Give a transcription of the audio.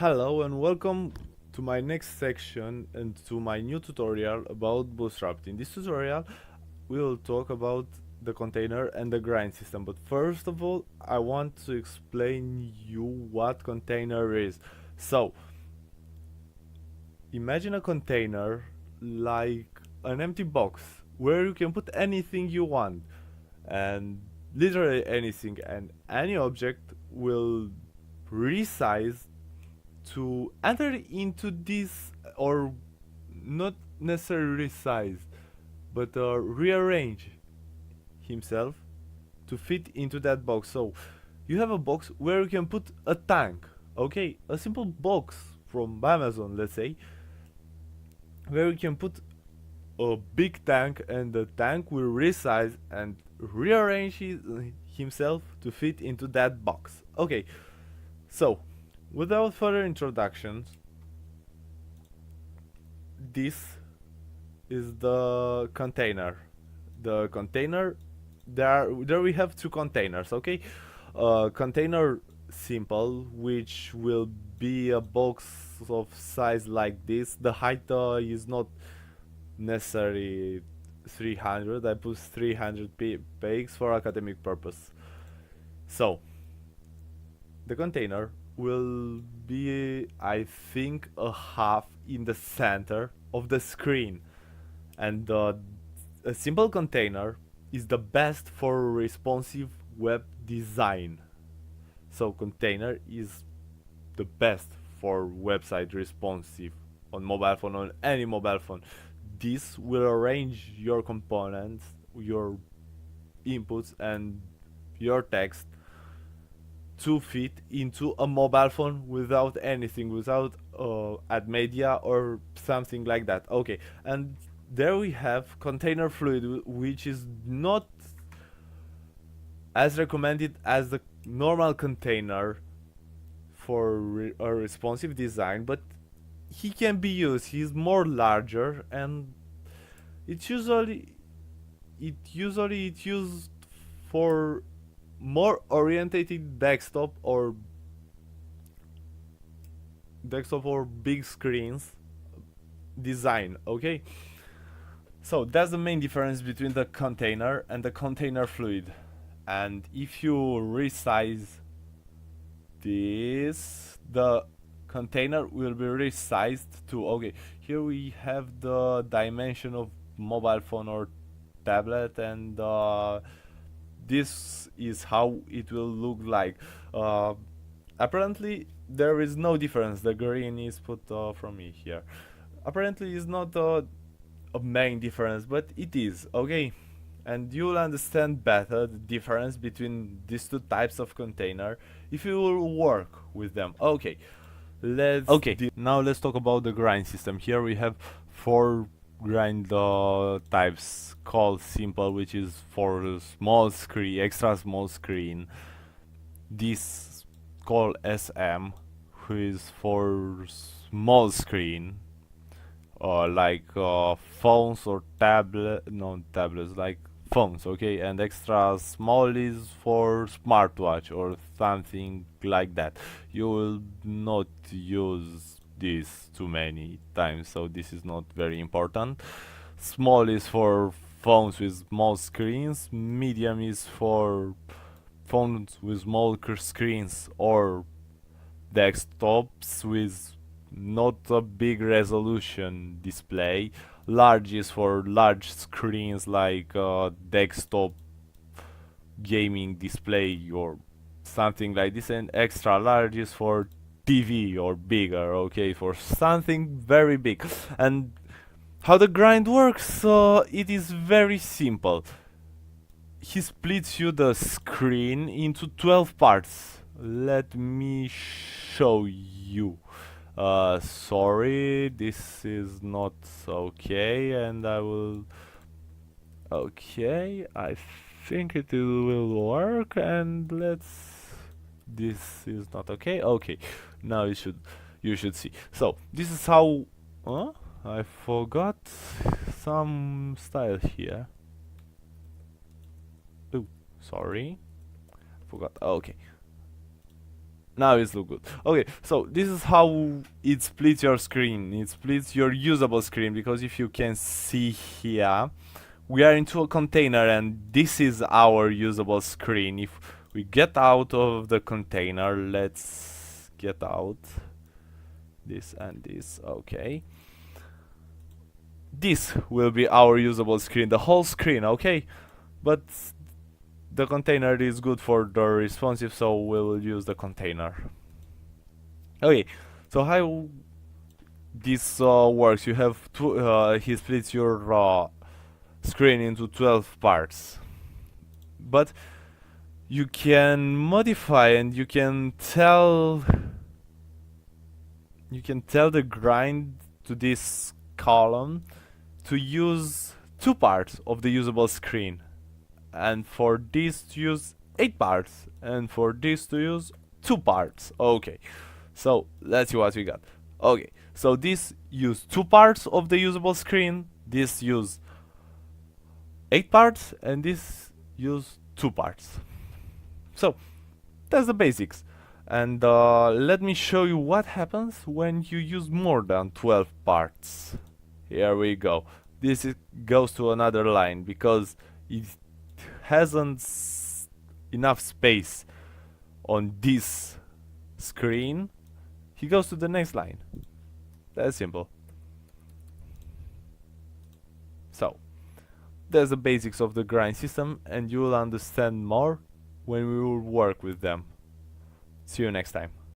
Hello and welcome to my next section and to my new tutorial about Bootstrap. In this tutorial we will talk about the container and the grind system, but first of all I want to explain you what container is. So imagine a container like an empty box where you can put anything you want, and literally anything, and any object will resize to enter into this, or not necessarily resize, but rearrange himself to fit into that box. So you have a box where you can put a tank, okay, a simple box from Amazon, let's say, where you can put a big tank, and the tank will resize and rearrange himself to fit into that box. Okay, so without further introductions, this is the container. The container, there we have two containers, okay? Container simple, which will be a box of size like this. The height is not necessary 300. I put 300 px for academic purpose. So the container will be, I think, a half in the center of the screen, and a simple container is the best for responsive web design. So container is the best for website responsive on mobile phone, on any mobile phone. This will arrange your components, your inputs, and your text to fit into a mobile phone without anything, without add media or something like that. Okay, and there we have container fluid, which is not as recommended as the normal container for a responsive design, but he can be used. He's more larger, and it's usually it's used for more orientated desktop or big screens design. Okay, so that's the main difference between the container and the container fluid. And if you resize this, the container will be resized too. Okay, here we have the dimension of mobile phone or tablet, and this is how it will look like. Apparently there is no difference. The green is put from me here. Apparently it's not a main difference, but it is, okay? And you'll understand better the difference between these two types of container if you will work with them. Okay, now let's talk about the grind system. Here we have four grind types called simple, which is for small screen, extra small screen. This called SM, who is for small screen, like phones or tablets, like phones, okay? And extra small is for smartwatch or something like that. You will not use this too many times, so this is not very important. Small is for phones with small screens. Medium is for phones with small screens or desktops with not a big resolution display. Large is for large screens, like desktop gaming display or something like this, and extra large is for TV or bigger, okay, for something very big. And how the grind works, it is very simple. He splits you the screen into 12 parts. Let me show you. Sorry, this is not okay, and I will... Okay, I think it will work, and let's... This is not okay. Okay, now you should see. So this is how... I forgot some style here. Oh, sorry, forgot. Okay, Now it's look good. Okay, so this is how it splits your screen. It splits your usable screen, because if you can see here, we are into a container and this is our usable screen. If we get out of the container, let's get out this and this, okay. This will be our usable screen, the whole screen, okay. But the container is good for the responsive, so we'll use the container. Okay, so how this works, you have he splits your screen into 12 parts, but you can modify and you can tell the grind to this column to use 2 parts of the usable screen, and for this to use 8 parts, and for this to use 2 parts. Okay, so let's see what we got. Okay, so this use 2 parts of the usable screen, this use 8 parts, and this use 2 parts. So that's the basics. And let me show you what happens when you use more than 12 parts. Here we go. This goes to another line because it hasn't enough space on this screen. He goes to the next line. That's simple. So that's the basics of the grind system, and you will understand more when we will work with them. See you next time.